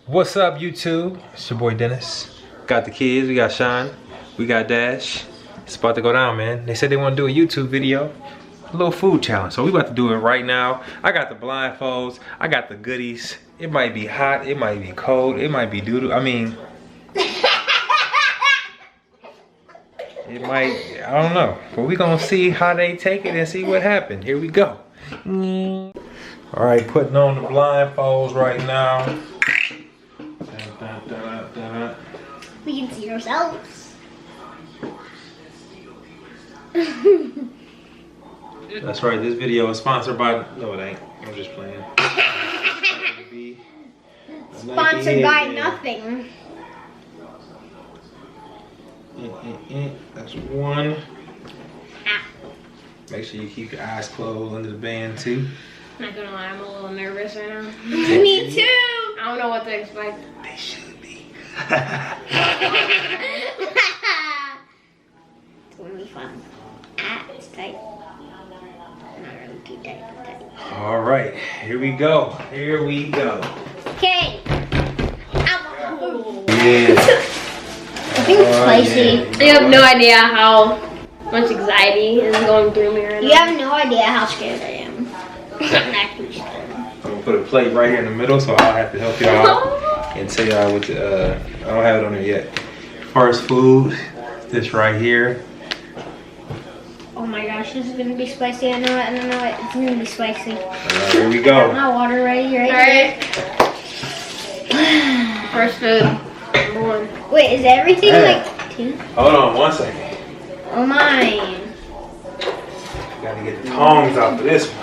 What's up, YouTube? It's your boy Dennis. Got the kids, we got Sean, we got Dash. It's about to go down, man. They said they want to do a YouTube video, a little food challenge. So we about to do it right now. I got the blindfolds, I got the goodies. It might be hot, it might be cold, it might be doo-doo. I mean, it might, I don't know. But we gonna see how they take it and see what happened. Here we go. All right, putting on the blindfolds right now. We can see ourselves. That's right, this video is sponsored by, no it ain't, I'm just playing. Sponsored by nothing. That's one. Make sure you keep your eyes closed under the band too. Not gonna lie, I'm a little nervous right now. Me too. I don't know what to expect. They should be. It's gonna be fun. It's tight. Not really too tight, but tight. All right, here we go. Here we go. Okay. Yeah. I think it's spicy. I have no idea how much anxiety is going through me right You now. have no idea how scared I am. I'm actually scared. I'm gonna put a plate right here in the middle, so I'll have to help y'all out and tell y'all what. I don't have it on there yet. First food, this right here. Oh my gosh, this is gonna be spicy. I know it. It's gonna be spicy. All right, here we I got go. my water ready right Alright. First food. Number one. here. Wait, is everything Hey. like two? Hold on 1 second. Oh my. Gotta get the tongs out for this one.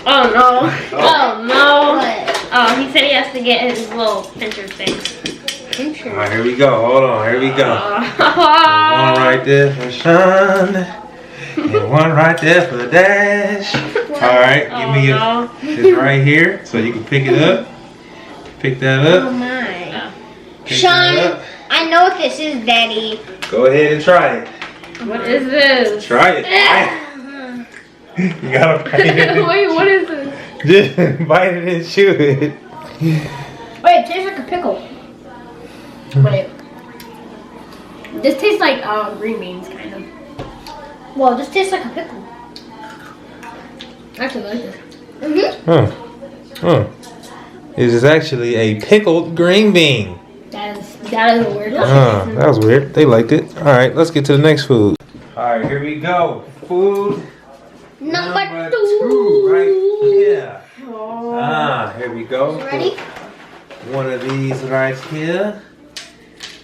Oh no. Oh no. What? Oh, he said he has to get his little pincher thing. All right, here we go. Hold on, here we go. One right there for Sean, and one right there for Dash. All right, give me no. this right here, so you can pick it up. Pick that Oh up. my. Pick Sean, that up. I know what this is, Daddy. Go ahead and try it. What is this? Try it. Bite it. You gotta bite it. Wait, what is this? Just bite it and chew it. Wait, it tastes like a pickle. Wait. This tastes like green beans, kind of. Well, this tastes like a pickle. I actually like this. Mm-hmm. Huh. This is actually a pickled green bean. That is a weird. That was weird. They liked it. All right, let's get to the next food. All right, here we go. Food Number two right here. Oh. Here we go. Ready? One of these right here.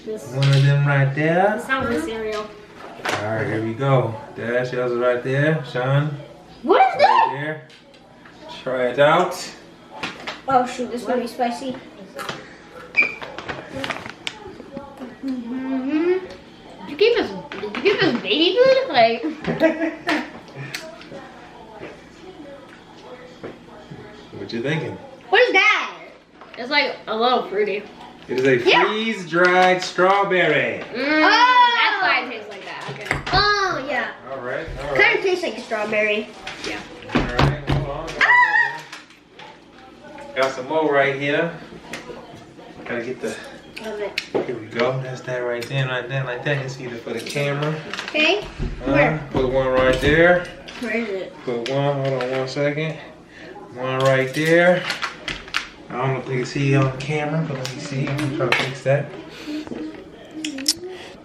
This One of them right there. sounds like cereal. All right, here we go. Dash, yours is right there. Sean, What is right that? there. Try it out. Oh shoot, this is gonna be spicy. Mm-hmm. Did you give us baby food? Like, What you thinking? What is that? it's like a little fruity. It is a Yeah. freeze-dried strawberry. That's why it tastes like that. Okay. Oh yeah. All right, all Kind right. of tastes like strawberry. Yeah. All right, hold on. Got some more right here. Gotta get the, Love it. here we go. That's that right there, like that, like that. It's either for the camera. Okay. Where? Put one right there. Where is it? Put one, hold on 1 second. One right there. I don't know if you can see on the camera, but let me see. I'm gonna try to fix that.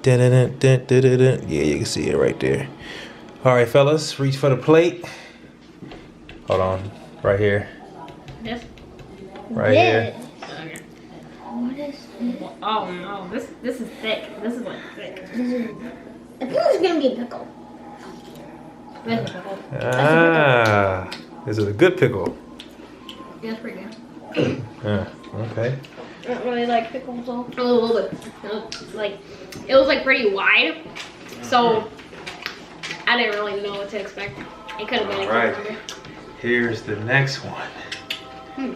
Dun-dun-dun-dun-dun-dun. Yeah, you can see it right there. All right, fellas, reach for the plate. Hold on, right here. This. Right here. Okay. What is this? Oh no, this is thick. This is like thick. I think this is gonna be a pickle. This is pickle. Ah, this is a good pickle. Yeah, it's pretty good. Yeah, okay. I don't really like pickles though. A little bit. It was like pretty wide, so I didn't really know what to expect. It could have been. All right. Here's the next one.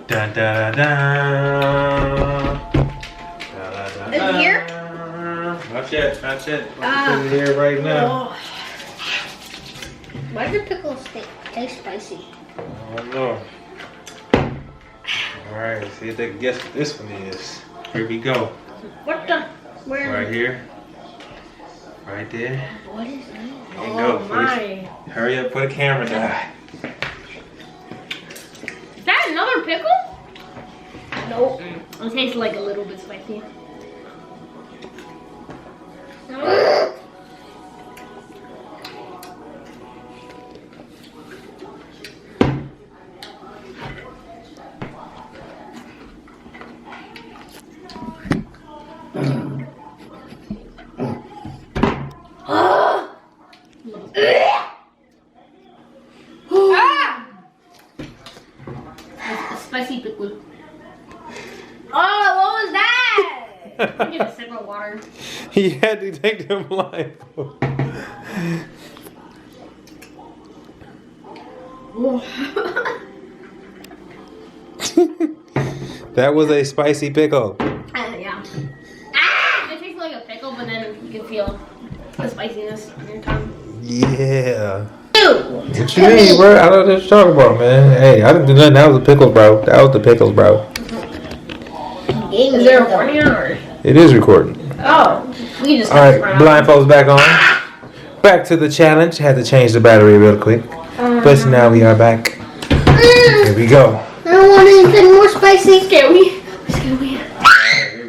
Dun, dun, dun. Is it here? Not yet, not yet. Ah. Put it here right now. Oh. Why do pickles taste spicy? I don't know. Alright, see if they can guess what this one is. Here we go. What the? Where? Right here. Right there. What is that? There you Oh go. my. Hurry up, put a camera down. Is that another pickle? Nope. It tastes like a little bit spicy. Spicy pickle. Oh, what was that? I need a sip of water. He had to take the blindfold. That was a spicy pickle. Yeah. It tastes like a pickle, but then you can feel the spiciness in your tongue. Yeah. What you mean, bro? I don't know what you're talking about, man. Hey, I didn't do nothing. That was the pickles, bro. That was the pickles, bro. Is there a warning or? It is recording. Oh, we just. All right, blindfolds back on. Back to the challenge. Had to change the battery real quick, but now we are back. Here we go. I don't want anything more spicy. Scary. Here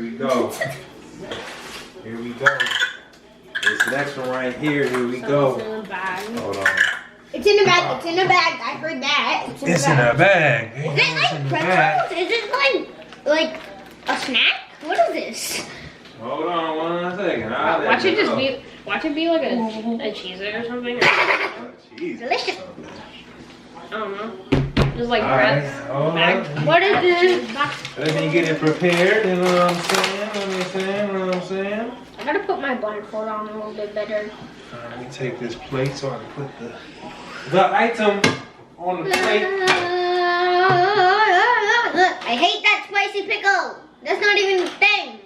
we go. Here we go. This next one right here. Here we go. Hold on. It's in the bag. It's in the bag. I heard that. It's in It's the in bag. a bag. Is it It's like in the bag. pretzels? Is it like a snack? What is this? Hold on 1 second. I'll let Watch you it just know. be. Watch it be like a Cheez-It or something. Jeez. Delicious. I don't know. Just like All right. bread. Hold Bag. on. What is this? Let me get it prepared. You know what I'm saying? You know what I'm saying? I gotta put my blindfold on a little bit better. Let me take this plate so I can put the item on the plate. I hate that spicy pickle. That's not even a thing.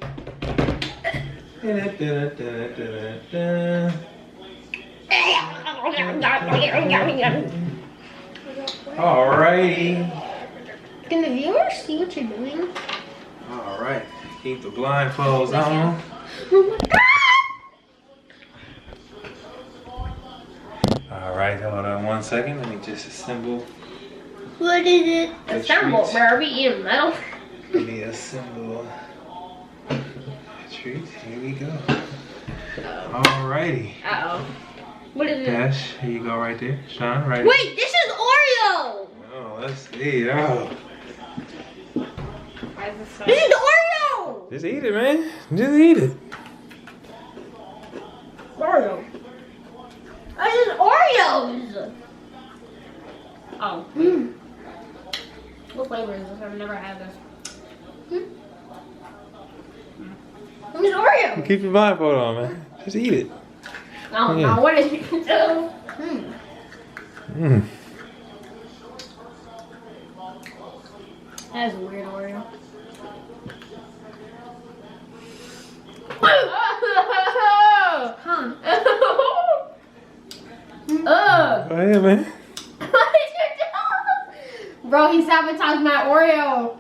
Alrighty. Can the viewers see what you're doing? Alright. Keep the blindfolds on. Oh my god! Alright, hold on 1 second. Let me just assemble. What is it? the Assemble, treats. bro. Are we eating metal? Let me assemble the treats. Here we go. Alrighty. Uh oh. What is it? Dash, here you go right there. Sean, right Wait, this is Oreo! Oh, let's see. Oh. Why is this so? This is Oreo! Just eat it, man. Just eat it. Oreo. This is Oreos! Oh. What flavor is this? I've never had this. This is Oreo! Keep your blindfold on, man. Just eat it. Oh Yeah. no, what is it? Mm. That is a weird Oreo. Huh. Ugh. Go ahead, man. What did you do? Bro, he sabotaged my Oreo.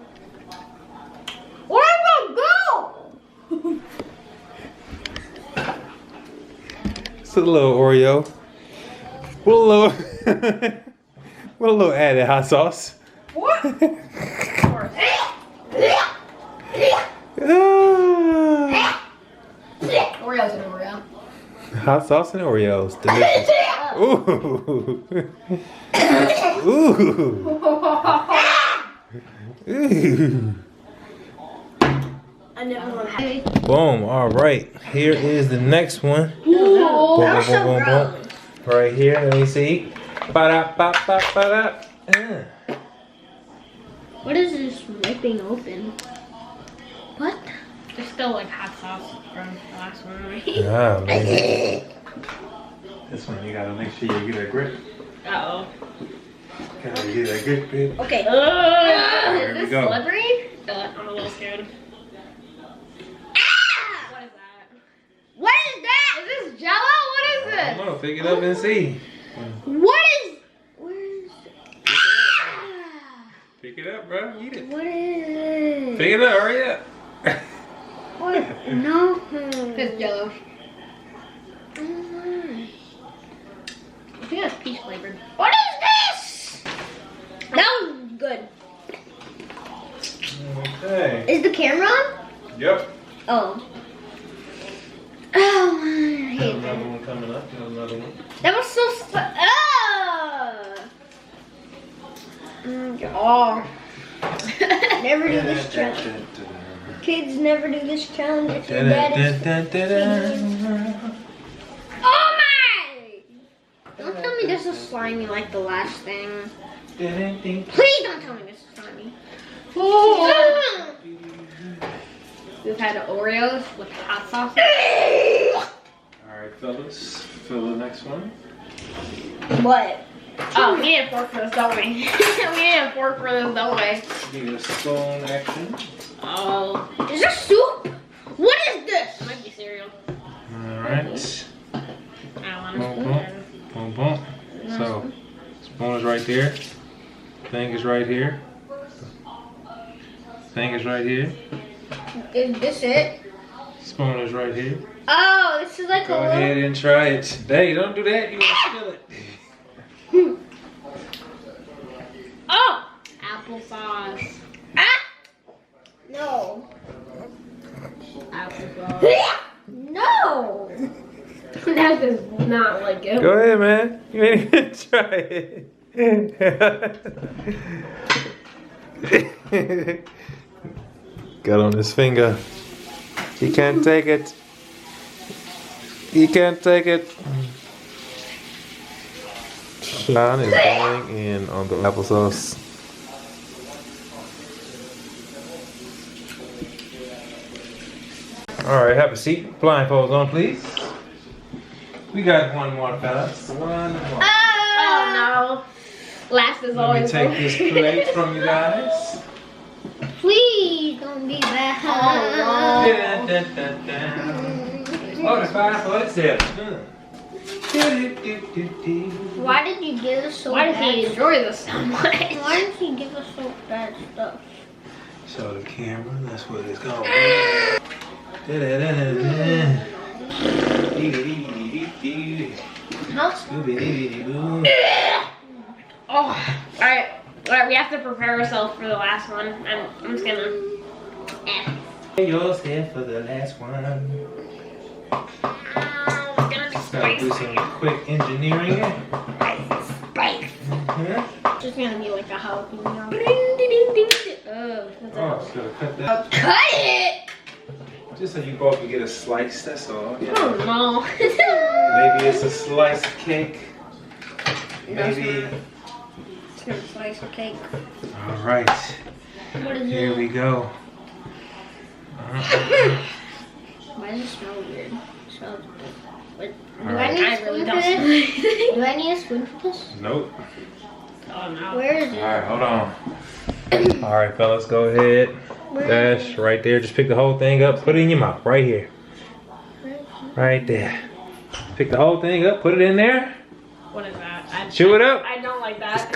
Oreo, go! It's a little Oreo. With a little added hot sauce. What? Ah. Oreo's an Oreo. Hot sauce and Oreos. Delicious. Ooh. Ooh. Ooh. I never want to have Boom. All right. Here is the next one. That Boom, was boom, so boom, boom, gross. boom. Right here. Let me see. Ba-da, ba, ba, ba, da. What is this ripping open? What? There's still like hot sauce from the last one, right? Ah, man. This one, you gotta make sure you get a grip. Uh-oh. Gotta get a good grip. Okay. There Is we this go. slippery? I'm a little scared. Ah! What is that? What is that? Is this Jello? What I is don't this? know. Pick it up and see. What is? Where is? Ah! Pick it up, bro. Eat it. What is? Pick it up. Hurry up. No. It's yellow. I think that's peach flavored. What is this? That was good. Okay. Is the camera on? Yep. Oh. Oh, I hate Another that. one coming up. Another one. That was so oh. Never do this challenge. Kids never do this challenge if your dad is. Oh my! Don't tell me this is slimy like the last thing. Please don't tell me this is slimy. Oh. We've had Oreos with hot sauce. Alright, fellas. Fill the next one. What? Oh, we need a fork for this, don't we? We need a fork for this, don't we? Need a spoon action. Oh. Is this soup? What is this? It might be cereal. Alright. I don't want Boom, to boom. Boom, boom. So, spoon is right there. Thing is right here. Thing is right here. Is this it? Spoon is right here. Oh, this is like Go a ahead and try it. Hey, don't do that. You want to spill it. Oh! Applesauce. Ah! No. Applesauce. No. That does not like it. Go ahead, man. You ain't even try it. Got on his finger. He can't take it. He can't take it. Sean is going in on the applesauce. All right, have a seat. Blindfolds on, please. We got one more, fellas. One more. Oh no. Last is Let me always take this plate from you guys. Please don't be bad. Oh, Oh, the 547. Why did you give us so Why bad does he stuff? enjoy this so much? Why did he give us so bad stuff? Show the camera, that's what it's called. Oh, alright. Alright, we have to prepare ourselves for the last one. I'm just gonna. Yours here for the last one. It's gonna be Gotta do spicy. some quick engineering. Spice. Mhm. Just gonna be like a jalapeno. Ding, ding, ding, ding. Oh, that's Oh, all. just gotta cut that. Cut it! Just so you both can get a slice, that's all. Yeah. Oh no. Maybe it's a slice of cake. Maybe. It's gonna slice of cake. All right, What is here it? we go. Why does it smell weird? It smells good. All Do right. I need a I spoon really for don't. this? Do I need a spoon for this? Nope. Oh no. Where is All it? right, hold on. All right, fellas, go ahead. Dash right there. Just pick the whole thing up. Put it in your mouth, right here. Right there. Pick the whole thing up. Put it in there. What is that? Chew it up. I don't like that.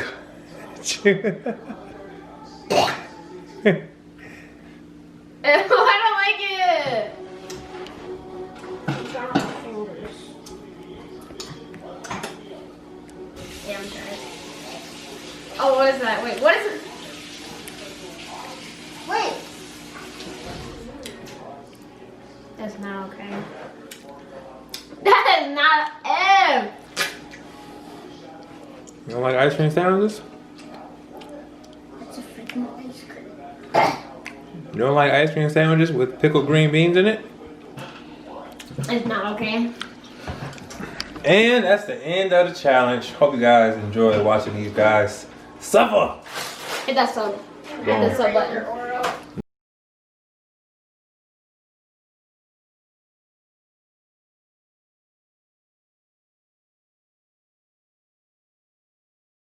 I don't like it. Yeah, I'm trying. Oh, what is that? Wait, what is it? Wait. That's not okay. That is not M. You don't like ice cream sandwiches? That's a freaking ice cream. You don't like ice cream sandwiches with pickled green beans in it? It's not okay. And that's the end of the challenge. Hope you guys enjoy watching these guys suffer. Hit that sub. Hit the sub button.